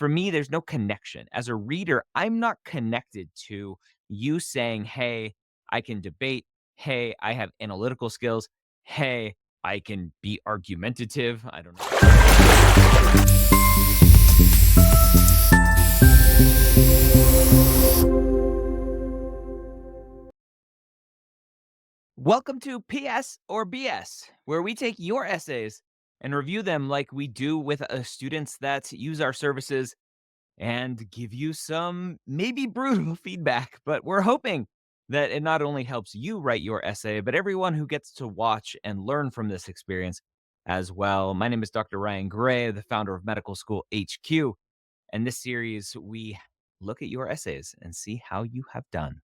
for me, there's no connection. As a reader, I'm not connected to you saying, hey, I can debate. Hey, I have analytical skills. Hey, I can be argumentative. I don't know. Welcome to PS or BS, where we take your essays and review them like we do with students that use our services and give you some maybe brutal feedback. But we're hoping that it not only helps you write your essay, but everyone who gets to watch and learn from this experience as well. My name is Dr. Ryan Gray, the founder of Medical School HQ. And this series, we look at your essays and see how you have done.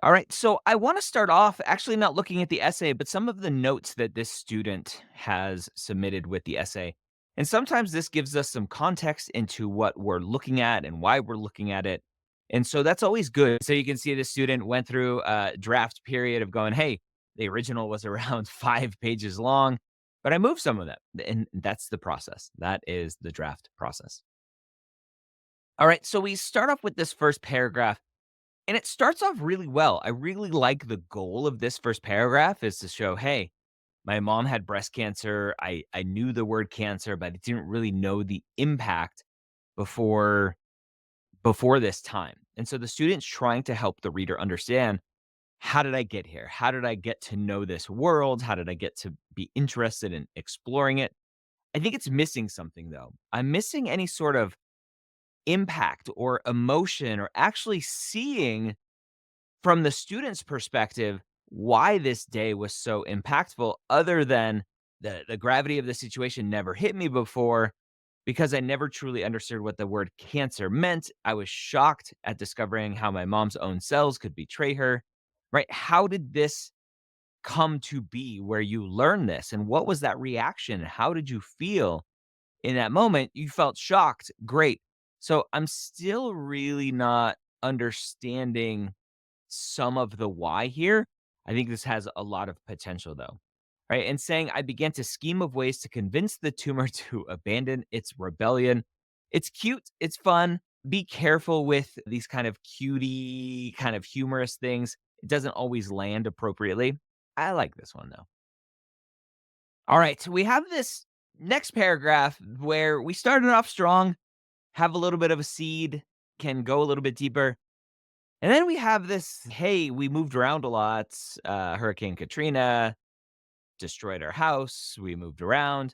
All right. So I want to start off actually not looking at the essay, but some of the notes that this student has submitted with the essay. And sometimes this gives us some context into what we're looking at and why we're looking at it. And so that's always good. So you can see the student went through a draft period of going, hey, the original was around 5 pages long, but I moved some of that. And that's the process. That is the draft process. All right. So we start off with this first paragraph. And it starts off really well. I really like the goal of this first paragraph is to show, hey, my mom had breast cancer. I knew the word cancer, but I didn't really know the impact before before this time. And so the student's trying to help the reader understand, how did I get here? How did I get to know this world? How did I get to be interested in exploring it? I think it's missing something though. I'm missing any sort of impact or emotion or actually seeing from the student's perspective, why this day was so impactful other than the gravity of the situation never hit me before because I never truly understood what the word cancer meant. I was shocked at discovering how my mom's own cells could betray her, right? How did this come to be where you learned this? And what was that reaction? How did you feel in that moment? You felt shocked. Great. So I'm still really not understanding some of the why here. I think this has a lot of potential though. Right. And saying, I began to scheme of ways to convince the tumor to abandon its rebellion. It's cute. It's fun. Be careful with these kind of cutie, kind of humorous things. It doesn't always land appropriately. I like this one though. All right. So we have this next paragraph where we started off strong, have a little bit of a seed, can go a little bit deeper. And then we have this, hey, we moved around a lot. Hurricane Katrina destroyed our house. We moved around.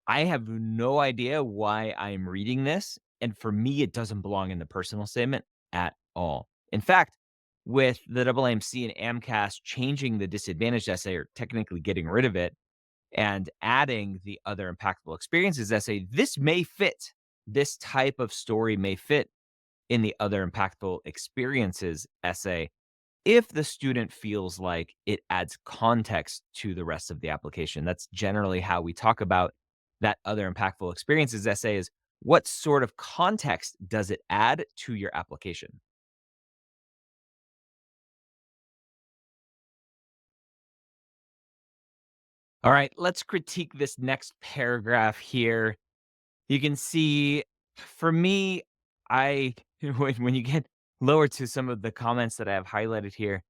I have no idea why I'm reading this. And for me, it doesn't belong in the personal statement at all. In fact, with the AAMC and AMCAS changing the disadvantaged essay or technically getting rid of it and adding the other impactful experiences essay, this may fit. This type of story may fit in the other impactful experiences essay if the student feels like it adds context to the rest of the application. That's generally how we talk about that other impactful experiences essay is what sort of context does it add to your application? All right, let's critique this next paragraph here. You can see for me, I when you get lower to some of the comments that I have highlighted here,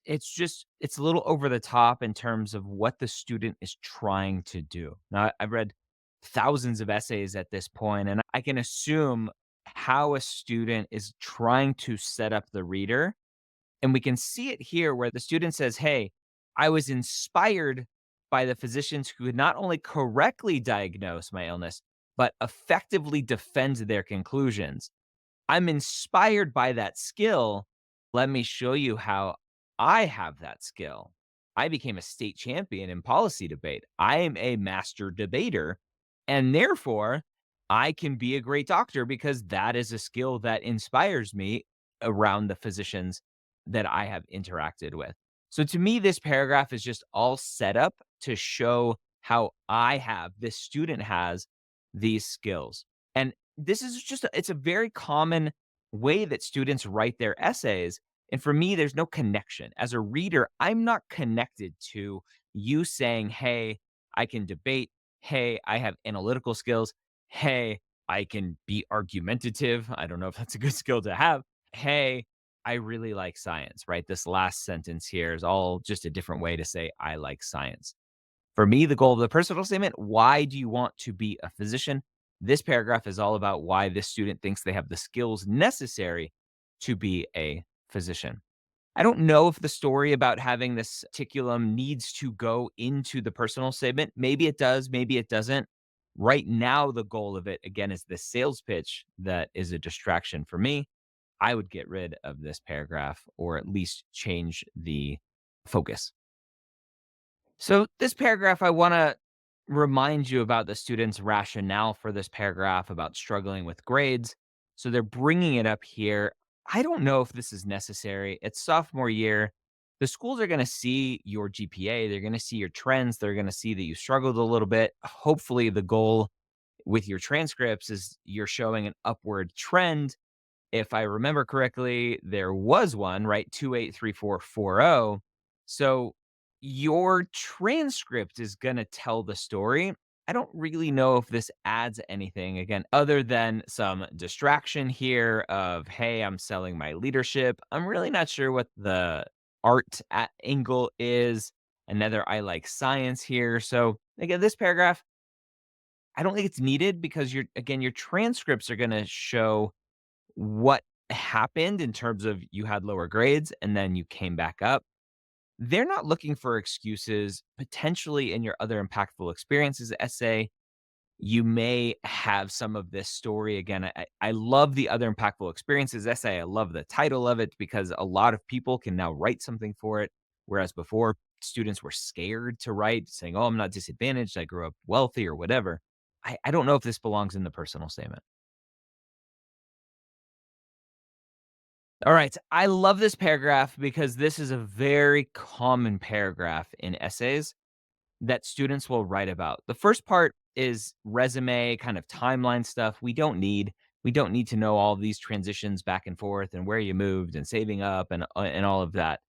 it's a little over the top in terms of what the student is trying to do. Now, I've read thousands of essays at this point, and I can assume how a student is trying to set up the reader. And we can see it here where the student says, hey, I was inspired by the physicians who could not only correctly diagnose my illness, but effectively defend their conclusions. I'm inspired by that skill. Let me show you how I have that skill. I became a state champion in policy debate. I am a master debater, and therefore I can be a great doctor because that is a skill that inspires me around the physicians that I have interacted with. So to me, this paragraph is just all set up to show how this student has these skills. And this is just, it's a very common way that students write their essays. And for me, there's no connection. As a reader, I'm not connected to you saying, hey, I can debate. Hey, I have analytical skills. Hey, I can be argumentative. I don't know if that's a good skill to have. Hey, I really like science, right? This last sentence here is all just a different way to say I like science. For me, the goal of the personal statement, why do you want to be a physician? This paragraph is all about why this student thinks they have the skills necessary to be a physician. I don't know if the story about having this reticulum needs to go into the personal statement. Maybe it does, maybe it doesn't. Right now, the goal of it, again, is the sales pitch that is a distraction for me. I would get rid of this paragraph or at least change the focus. So, this paragraph, I want to remind you about the student's rationale for this paragraph about struggling with grades. So, they're bringing it up here. I don't know if this is necessary. It's sophomore year. The schools are going to see your GPA, they're going to see your trends, they're going to see that you struggled a little bit. Hopefully, the goal with your transcripts is you're showing an upward trend. If I remember correctly, there was one, right? 283440. So your transcript is going to tell the story. I don't really know if this adds anything again, other than some distraction here of, hey, I'm selling my leadership. I'm really not sure what the angle is. Another, I like science here. So again, this paragraph, I don't think it's needed because your transcripts are going to show what happened in terms of you had lower grades and then you came back up. They're not looking for excuses. Potentially in your other impactful experiences essay, you may have some of this story. Again, I love the other impactful experiences essay. I love the title of it because a lot of people can now write something for it. Whereas before, students were scared to write, saying, oh, I'm not disadvantaged. I grew up wealthy or whatever. I don't know if this belongs in the personal statement. All right. I love this paragraph because this is a very common paragraph in essays that students will write about. The first part is resume, kind of timeline stuff. We don't need to know all these transitions back and forth and where you moved and saving up and all of that.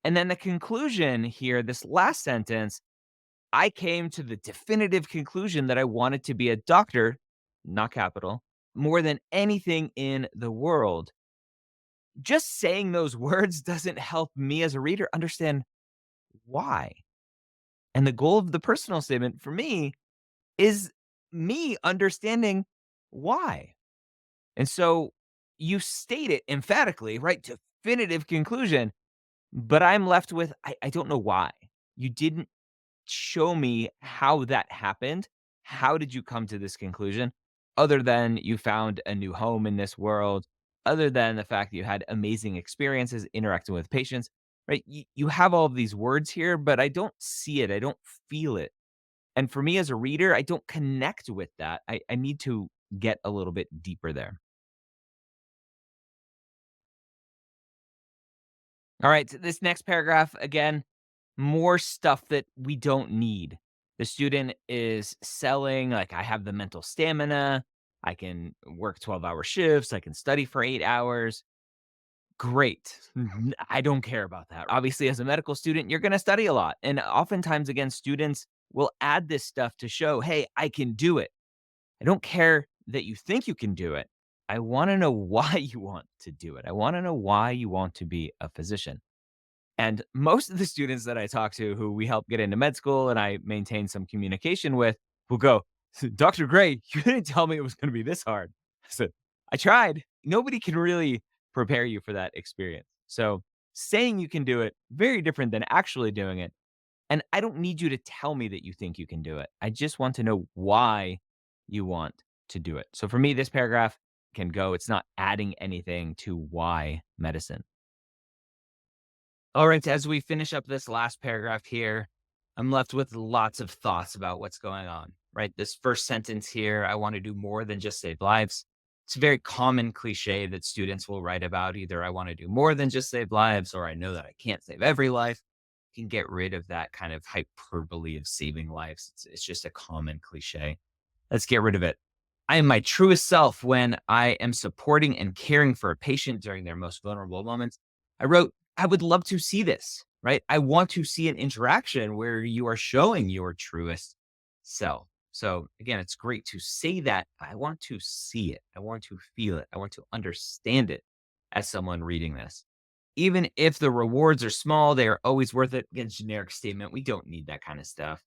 And then the conclusion here, this last sentence, I came to the definitive conclusion that I wanted to be a doctor, not capital, more than anything in the world. Just saying those words doesn't help me as a reader understand why. And the goal of the personal statement for me is me understanding why. And so you state it emphatically, right? Definitive conclusion, but I'm left with I don't know why. You didn't show me how that happened. How did you come to this conclusion? Other than you found a new home in this world, other than the fact that you had amazing experiences interacting with patients, right? You have all of these words here, but I don't see it. I don't feel it. And for me as a reader, I don't connect with that. I need to get a little bit deeper there. All right. So this next paragraph, again, more stuff that we don't need. The student is selling, like, I have the mental stamina. I can work 12-hour shifts. I can study for 8 hours. Great. I don't care about that. Obviously, as a medical student, you're going to study a lot. And oftentimes, again, students will add this stuff to show, hey, I can do it. I don't care that you think you can do it. I want to know why you want to do it. I want to know why you want to be a physician. And most of the students that I talk to who we help get into med school and I maintain some communication with will go, Dr. Gray, you didn't tell me it was going to be this hard. I said, I tried. Nobody can really prepare you for that experience. So saying you can do it, very different than actually doing it. And I don't need you to tell me that you think you can do it. I just want to know why you want to do it. So for me, this paragraph can go. It's not adding anything to why medicine. All right, as we finish up this last paragraph here, I'm left with lots of thoughts about what's going on, right? This first sentence here, I want to do more than just save lives. It's a very common cliche that students will write about. Either I want to do more than just save lives, or I know that I can't save every life. You can get rid of that kind of hyperbole of saving lives. It's just a common cliche. Let's get rid of it. I am my truest self when I am supporting and caring for a patient during their most vulnerable moments. I wrote, I would love to see this, right? I want to see an interaction where you are showing your truest self. So again, it's great to say that. I want to see it. I want to feel it. I want to understand it as someone reading this. Even if the rewards are small, they are always worth it. Again, generic statement. We don't need that kind of stuff.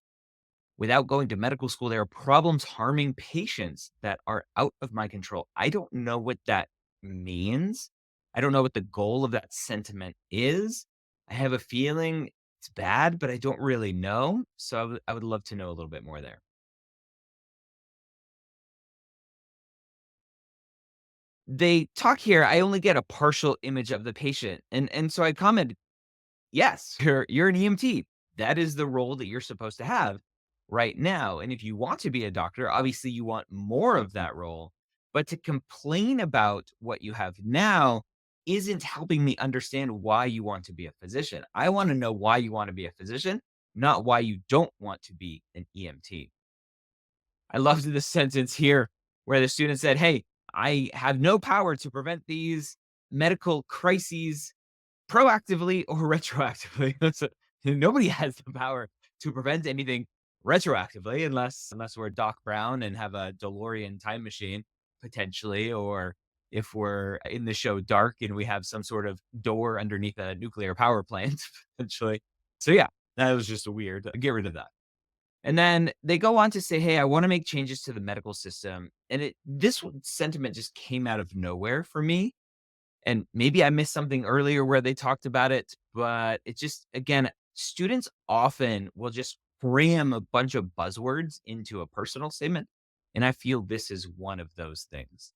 Without going to medical school, there are problems harming patients that are out of my control. I don't know what that means. I don't know what the goal of that sentiment is. I have a feeling it's bad, but I don't really know. So I would love to know a little bit more there. They talk here, I only get a partial image of the patient. And so I commented, yes, you're an EMT. That is the role that you're supposed to have right now. And if you want to be a doctor, obviously you want more of that role. But to complain about what you have now isn't helping me understand why you want to be a physician. I want to know why you want to be a physician, not why you don't want to be an EMT. I loved the sentence here where the student said, "Hey, I have no power to prevent these medical crises proactively or retroactively." So nobody has the power to prevent anything retroactively unless we're Doc Brown and have a DeLorean time machine potentially, or if we're in the show Dark and we have some sort of door underneath a nuclear power plant potentially. So yeah, that was just a weird. Get rid of that. And then they go on to say, "Hey, I want to make changes to the medical system." And sentiment just came out of nowhere for me, and maybe I missed something earlier where they talked about it, but it just, again, students often will just cram a bunch of buzzwords into a personal statement. And I feel this is one of those things.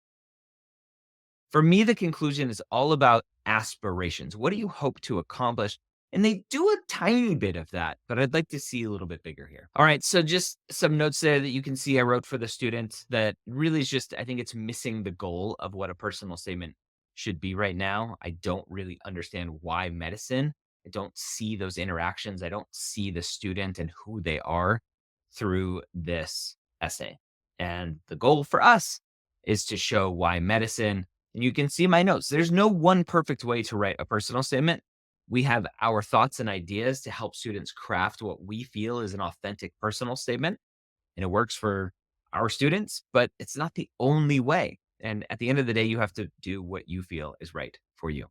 For me, the conclusion is all about aspirations. What do you hope to accomplish? And they do a tiny bit of that, but I'd like to see a little bit bigger here. All right. So, just some notes there that you can see I wrote for the student that really is just, I think it's missing the goal of what a personal statement should be right now. I don't really understand why medicine. I don't see those interactions. I don't see the student and who they are through this essay. And the goal for us is to show why medicine, and you can see my notes. There's no one perfect way to write a personal statement. We have our thoughts and ideas to help students craft what we feel is an authentic personal statement. And it works for our students, but it's not the only way. And at the end of the day, you have to do what you feel is right for you.